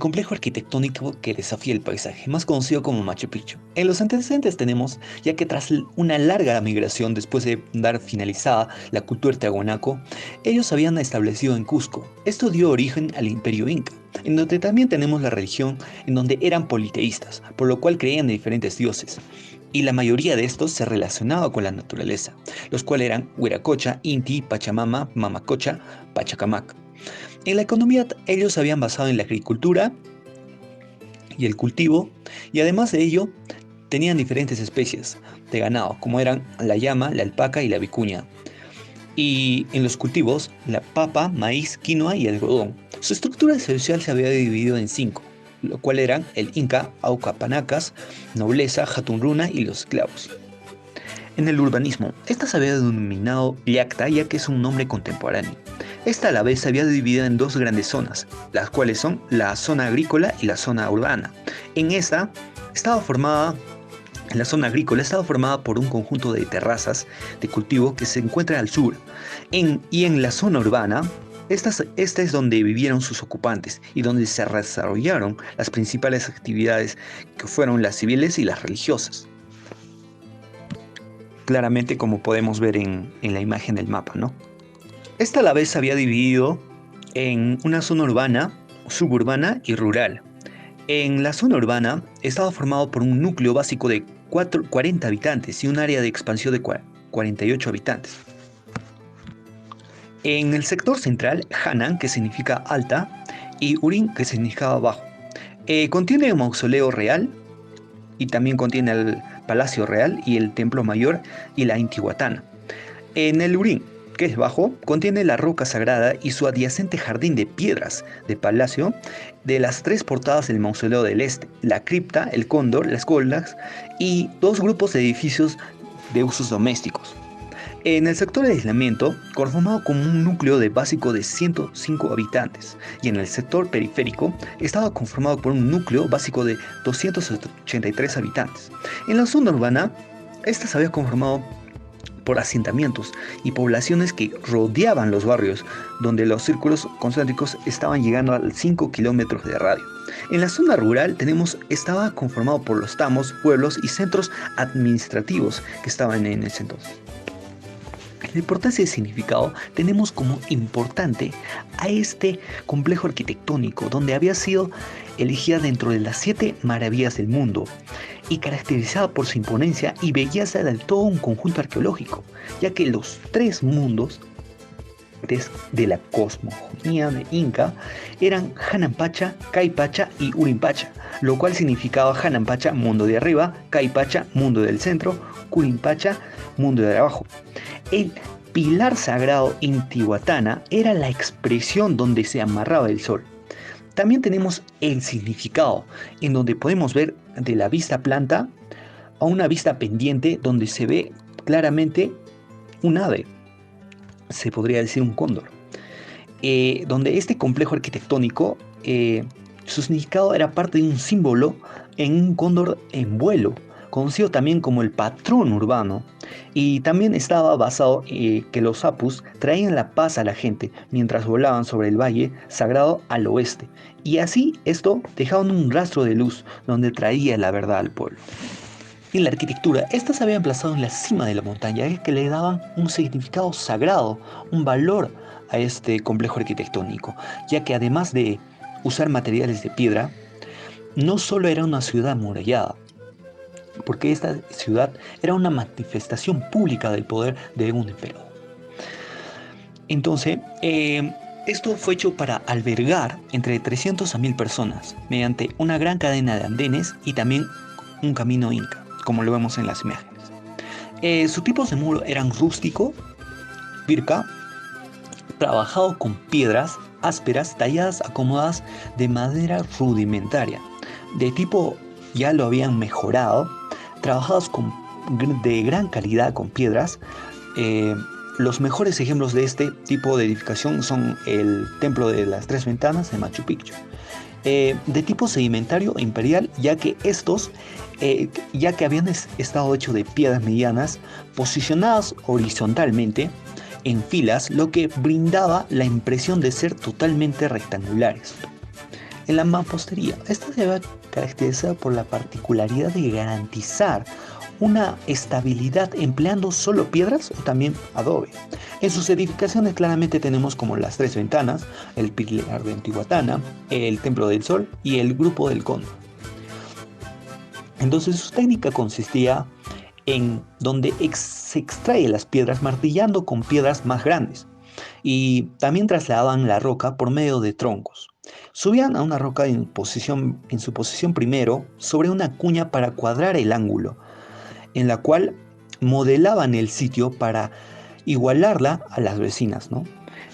complejo arquitectónico que desafía el paisaje, más conocido como Machu Picchu. En los antecedentes tenemos, ya que tras una larga migración después de dar finalizada la cultura Tiahuanaco, ellos se habían establecido en Cusco. Esto dio origen al Imperio Inca, en donde también tenemos la religión en donde eran politeístas, por lo cual creían en diferentes dioses. Y la mayoría de estos se relacionaba con la naturaleza, los cuales eran Huiracocha, Inti, Pachamama, Mamacocha, Pachacamac. En la economía ellos se habían basado en la agricultura y el cultivo, y además de ello tenían diferentes especies de ganado, como eran la llama, la alpaca y la vicuña. Y en los cultivos, la papa, maíz, quinoa y algodón. Su estructura social se había dividido en cinco, lo cual eran el Inca, Aucapanacas, nobleza, Jatunruna y los esclavos. En el urbanismo, esta se había denominado Llacta, ya que es un nombre contemporáneo. Esta a la vez se había dividido en dos grandes zonas, las cuales son la zona agrícola y la zona urbana. En esta estaba formada, en la zona agrícola estaba formada por un conjunto de terrazas de cultivo que se encuentra al sur. Y en la zona urbana, esta es donde vivieron sus ocupantes y donde se desarrollaron las principales actividades que fueron las civiles y las religiosas. Claramente como podemos ver en la imagen del mapa, ¿no? Esta a la vez se había dividido en una zona urbana, suburbana y rural. En la zona urbana estaba formado por un núcleo básico de 40 habitantes y un área de expansión de 48 habitantes. En el sector central, Hanan, que significa alta, y Urin, que significa bajo. Contiene el mausoleo real y también contiene el palacio real y el templo mayor y la Intihuatana. En el Urin, que es bajo, contiene la roca sagrada y su adyacente jardín de piedras de palacio de las tres portadas del mausoleo del este, la cripta, el cóndor, las coldas y dos grupos de edificios de usos domésticos. En el sector de aislamiento, conformado como un núcleo de básico de 105 habitantes, y en el sector periférico estaba conformado por un núcleo básico de 283 habitantes. En la zona urbana, esta se había conformado por asentamientos y poblaciones que rodeaban los barrios, donde los círculos concéntricos estaban llegando a 5 kilómetros de radio. En la zona rural estaba conformado por los tamos, pueblos y centros administrativos que estaban en ese entonces. La importancia y significado tenemos como importante a este complejo arquitectónico donde había sido elegida dentro de las 7 maravillas del mundo y caracterizada por su imponencia y belleza de todo un conjunto arqueológico, ya que los 3 mundos de la cosmogonía de Inca eran Hananpacha, Caipacha y Urinpacha, lo cual significaba Hananpacha, mundo de arriba, Caipacha, mundo del centro, Urinpacha, mundo de abajo. El pilar sagrado Intihuatana era la expresión donde se amarraba el sol. También tenemos el significado, en donde podemos ver de la vista planta a una vista pendiente donde se ve claramente un ave, se podría decir un cóndor, donde este complejo arquitectónico, su significado era parte de un símbolo en un cóndor en vuelo, conocido también como el patrón urbano, y también estaba basado que los apus traían la paz a la gente mientras volaban sobre el valle sagrado al oeste, y así esto dejaban un rastro de luz donde traía la verdad al pueblo. En la arquitectura, esta se había emplazado en la cima de la montaña, que le daban un significado sagrado, un valor a este complejo arquitectónico, ya que además de usar materiales de piedra, no solo era una ciudad amurallada, porque esta ciudad era una manifestación pública del poder de un emperador. Entonces, esto fue hecho para albergar entre 300 a 1000 personas, mediante una gran cadena de andenes y también un camino inca, como lo vemos en las imágenes. Sus tipos de muro eran rústico, pirca, trabajado con piedras ásperas, talladas, acomodadas de madera rudimentaria, de tipo ya lo habían mejorado, trabajados de gran calidad con piedras. Los mejores ejemplos de este tipo de edificación son el Templo de las Tres Ventanas de Machu Picchu, de tipo sedimentario e imperial, ya que habían estado hechos de piedras medianas posicionadas horizontalmente en filas, lo que brindaba la impresión de ser totalmente rectangulares. En la mampostería, esta se ve caracterizada por la particularidad de garantizar una estabilidad empleando solo piedras o también adobe. En sus edificaciones claramente tenemos como las tres ventanas, el pilar de Intihuatana, el Templo del Sol y el Grupo del Cóndor. Entonces su técnica consistía en donde se extrae las piedras martillando con piedras más grandes y también trasladaban la roca por medio de troncos. Subían a una roca en su posición primero sobre una cuña para cuadrar el ángulo, en la cual modelaban el sitio para igualarla a las vecinas, ¿no?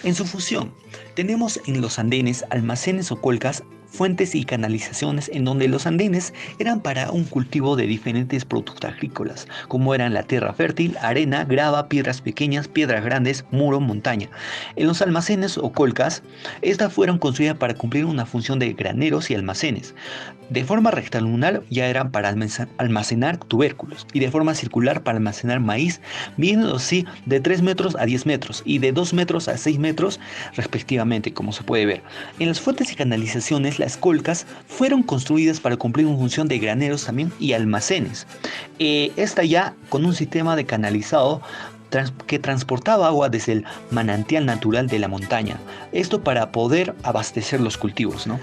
En su fusión, tenemos en los andenes almacenes o colcas, fuentes y canalizaciones en donde los andenes eran para un cultivo de diferentes productos agrícolas, como eran la tierra fértil, arena, grava, piedras pequeñas, piedras grandes, muro, montaña. En los almacenes o colcas, estas fueron construidas para cumplir una función de graneros y almacenes. De forma rectangular ya eran para almacenar tubérculos y de forma circular para almacenar maíz, viendo así de 3 metros a 10 metros y de 2 metros a 6 metros respectivamente, como se puede ver. En las fuentes y canalizaciones, las colcas fueron construidas para cumplir una función de graneros también y almacenes. Esta ya con un sistema de canalizado que transportaba agua desde el manantial natural de la montaña. Esto para poder abastecer los cultivos, ¿no?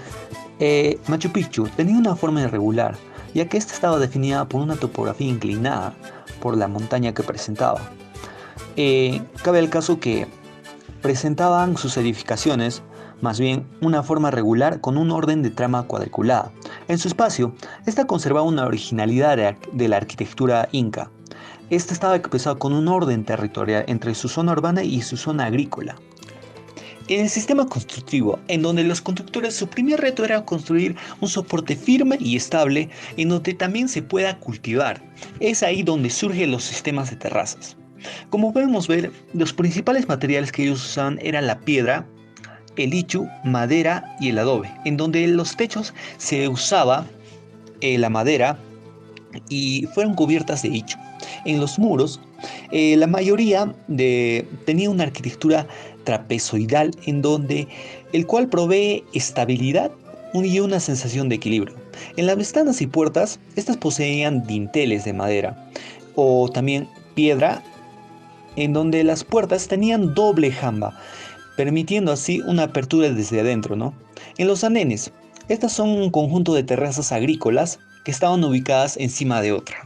Machu Picchu tenía una forma irregular, ya que esta estaba definida por una topografía inclinada por la montaña que presentaba. Cabe el caso que presentaban sus edificaciones más bien una forma regular con un orden de trama cuadriculada. En su espacio, esta conservaba una originalidad de la arquitectura inca. Esta estaba expresada con un orden territorial entre su zona urbana y su zona agrícola. En el sistema constructivo, en donde los constructores su primer reto era construir un soporte firme y estable en donde también se pueda cultivar. Es ahí donde surgen los sistemas de terrazas. Como podemos ver, los principales materiales que ellos usaban eran la piedra, el ichu, madera y el adobe, en donde en los techos se usaba la madera y fueron cubiertas de ichu. En los muros, la mayoría tenía una arquitectura trapezoidal en donde el cual provee estabilidad y una sensación de equilibrio. En las ventanas y puertas, estas poseían dinteles de madera o también piedra, en donde las puertas tenían doble jamba, permitiendo así una apertura desde adentro, ¿no? En los andenes, estas son un conjunto de terrazas agrícolas que estaban ubicadas encima de otra.